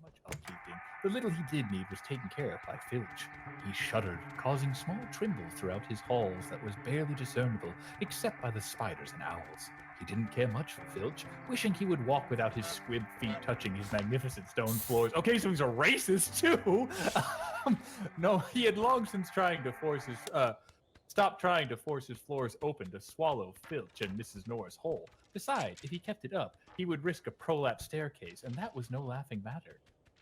Much upkeeping. The little he did need was taken care of by Filch. He shuddered, causing small trembles throughout his halls that was barely discernible except by the spiders and owls. He didn't care much for Filch, wishing he would walk without his squib feet touching his magnificent stone floors. Okay, so he's a racist too. No, he had long since stopped trying to force his floors open to swallow Filch and Mrs. Norris whole. Besides, if he kept it up, he would risk a prolapsed staircase, and that was no laughing matter.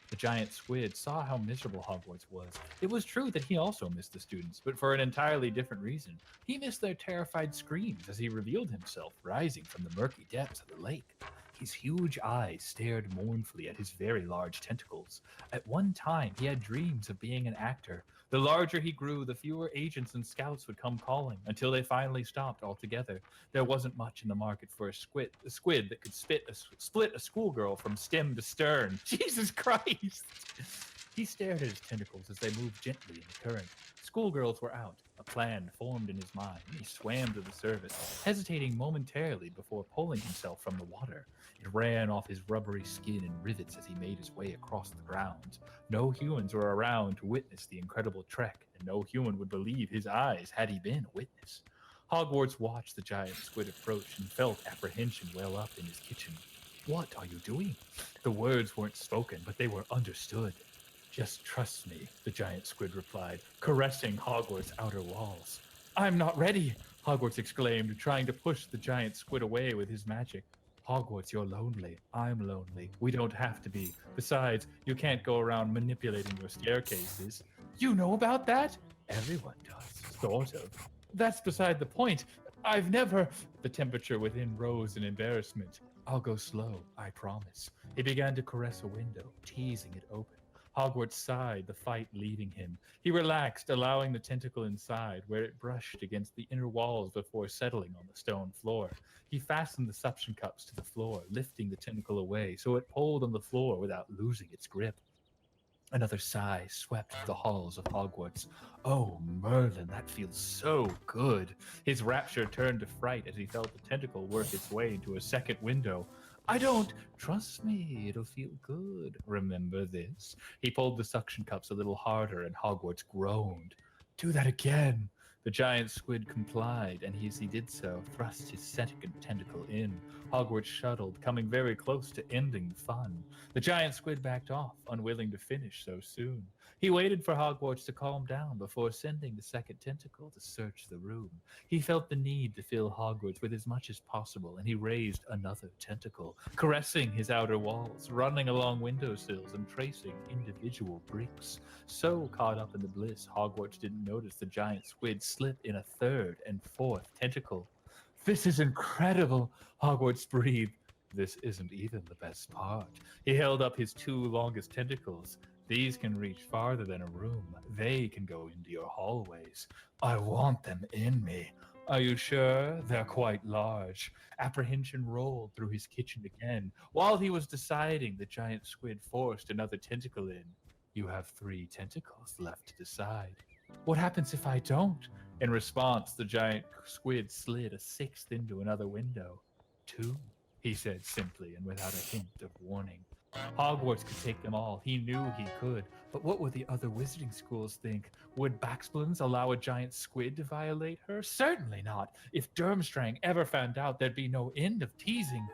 The giant squid saw how miserable Hogwarts was. It was true that he also missed the students, but for an entirely different reason. He missed their terrified screams as he revealed himself rising from the murky depths of the lake. His huge eyes stared mournfully at his very large tentacles. At one time, he had dreams of being an actor. The larger he grew, the fewer agents and scouts would come calling, until they finally stopped altogether. There wasn't much in the market for a squid that could split a schoolgirl from stem to stern. Jesus Christ! He stared at his tentacles as they moved gently in the current. Schoolgirls were out. A plan formed in his mind. He swam to the surface, hesitating momentarily before pulling himself from the water. It ran off his rubbery skin in rivets as he made his way across the ground. No humans were around to witness the incredible trek, and no human would believe his eyes had he been a witness. Hogwarts watched the giant squid approach and felt apprehension well up in his kitchen. "What are you doing?" The words weren't spoken, but they were understood. "Just trust me," the giant squid replied, caressing Hogwarts' outer walls. "I'm not ready," Hogwarts exclaimed, trying to push the giant squid away with his magic. "Hogwarts, you're lonely. I'm lonely. We don't have to be. Besides, you can't go around manipulating your staircases." "You know about that?" "Everyone does, sort of." "That's beside the point. I've never..." The temperature within rose in embarrassment. "I'll go slow, I promise." He began to caress a window, teasing it open. Hogwarts sighed, the fight leaving him. He relaxed, allowing the tentacle inside, where it brushed against the inner walls before settling on the stone floor. He fastened the suction cups to the floor, lifting the tentacle away so it pulled on the floor without losing its grip. Another sigh swept through the halls of Hogwarts. "Oh, Merlin, that feels so good." His rapture turned to fright as he felt the tentacle work its way into a second window. "I don't..." "Trust me, it'll feel good. Remember this." He pulled the suction cups a little harder and Hogwarts groaned. "Do that again." The giant squid complied, and as he did so, thrust his second tentacle in. Hogwarts shuttled, coming very close to ending the fun. The giant squid backed off, unwilling to finish so soon. He waited for Hogwarts to calm down before sending the second tentacle to search the room. He felt the need to fill Hogwarts with as much as possible, and he raised another tentacle, caressing his outer walls, running along windowsills and tracing individual bricks. So caught up in the bliss, Hogwarts didn't notice the giant squid slip in a third and fourth tentacle. This is incredible, Hogwarts breathed. This isn't even the best part. He held up his two longest tentacles. These can reach farther than a room. They can go into your hallways. I want them in me. Are you sure? They're quite large. Apprehension rolled through his kitchen again. While he was deciding, the giant squid forced another tentacle in. You have 3 tentacles left to decide. What happens if I don't? In response, the giant squid slid a 6th into another window. 2, he said simply and without a hint of warning. Hogwarts could take them all. He knew he could. But what would the other wizarding schools think? Would Baxblins allow a giant squid to violate her? Certainly not. If Durmstrang ever found out, there'd be no end of teasing.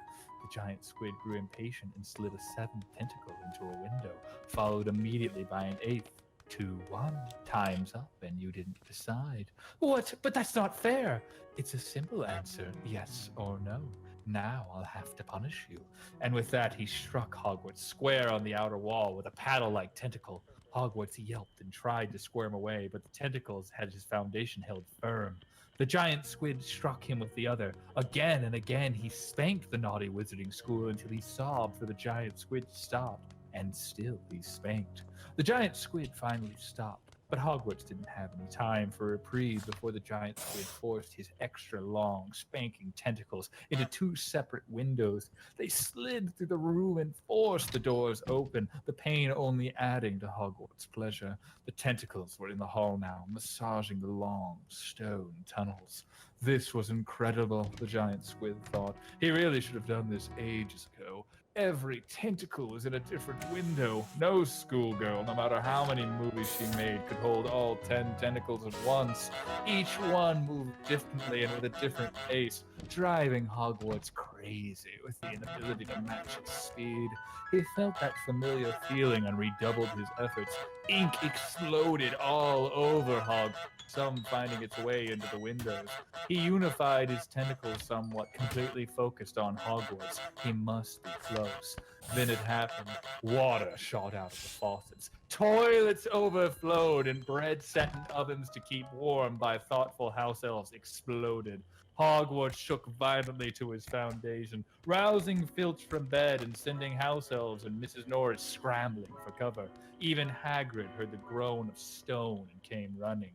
The giant squid grew impatient and slid a 7th tentacle into a window, followed immediately by an 8th. 2-1. Time's up and you didn't decide. What? But that's not fair. It's a simple answer, yes or no. Now I'll have to punish you. And with that, he struck Hogwarts square on the outer wall with a paddle-like tentacle. Hogwarts yelped and tried to squirm away, but the tentacles had his foundation held firm. The giant squid struck him with the other. Again and again, he spanked the naughty wizarding school until he sobbed for the giant squid to stop. And still he spanked. The giant squid finally stopped, but Hogwarts didn't have any time for reprieve before the giant squid forced his extra long, spanking tentacles into 2 separate windows. They slid through the room and forced the doors open, the pain only adding to Hogwarts' pleasure. The tentacles were in the hall now, massaging the long, stone tunnels. This was incredible, the giant squid thought. He really should have done this ages ago. Every tentacle was in a different window. No schoolgirl, no matter how many movies she made, could hold all 10 tentacles at once. Each one moved differently and with a different pace, driving Hogwarts crazy with the inability to match its speed. He felt that familiar feeling and redoubled his efforts. Ink exploded all over Hogwarts, some finding its way into the windows. He unified his tentacles somewhat, completely focused on Hogwarts. He must be close. Then it happened. Water shot out of the faucets. Toilets overflowed, and bread set in ovens to keep warm by thoughtful house elves exploded. Hogwarts shook violently to his foundation, rousing Filch from bed and sending house elves and Mrs. Norris scrambling for cover. Even Hagrid heard the groan of stone and came running.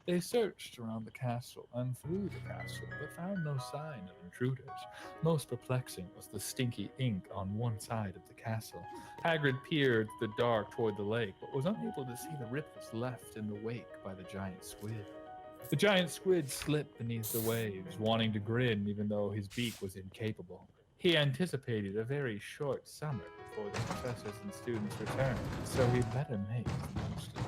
They searched around the castle and through the castle, but found no sign of intruders. Most perplexing was the stinky ink on one side of the castle. Hagrid peered through the dark toward the lake, but was unable to see the ripples left in the wake by the giant squid. The giant squid slipped beneath the waves, wanting to grin even though his beak was incapable. He anticipated a very short summer before the professors and students returned, so he better make the most of it.